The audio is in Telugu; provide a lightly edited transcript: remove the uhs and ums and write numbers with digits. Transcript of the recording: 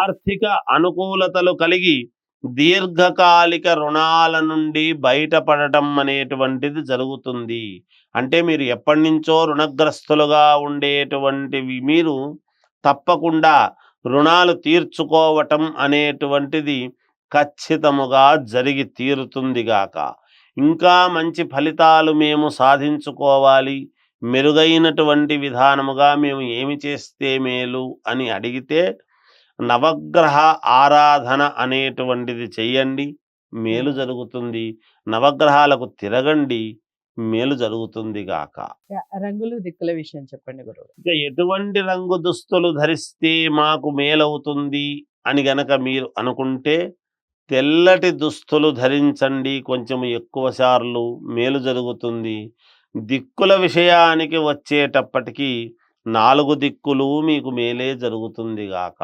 ఆర్థిక అనుకూలతలు కలిగి దీర్ఘకాలిక రుణాల నుండి బయటపడటం అనేటువంటిది జరుగుతుంది. అంటే మీరు ఎప్పటినుంచో రుణగ్రస్తులుగా ఉండేటువంటివి మీరు తప్పకుండా రుణాలు తీర్చుకోవటం అనేటువంటిది ఖచ్చితముగా జరిగి తీరుతుంది గాక. ఇంకా మంచి ఫలితాలు మేము సాధించుకోవాలి, మెరుగైనటువంటి విధానముగా మేము ఏమి చేస్తే మేలు అని అడిగితే నవగ్రహ ఆరాధన అనేటువంటిది చెయ్యండి, మేలు హ్మ్. జరుగుతుంది. నవగ్రహాలకు తిరగండి, మేలు జరుగుతుంది గాక. రంగులు, దిక్కుల విషయం చెప్పండి గురువు. ఇక ఎటువంటి రంగు దుస్తులు ధరిస్తే మాకు మేలవుతుంది అని గనక మీరు అనుకుంటే, తెల్లటి దుస్తులు ధరించండి. కొంచెం ఎక్కువ సార్లు మేలు జరుగుతుంది. దిక్కుల విషయానికి వచ్చేటప్పటికి 4 దిక్కులు మీకు మేలే జరుగుతుంది గాక.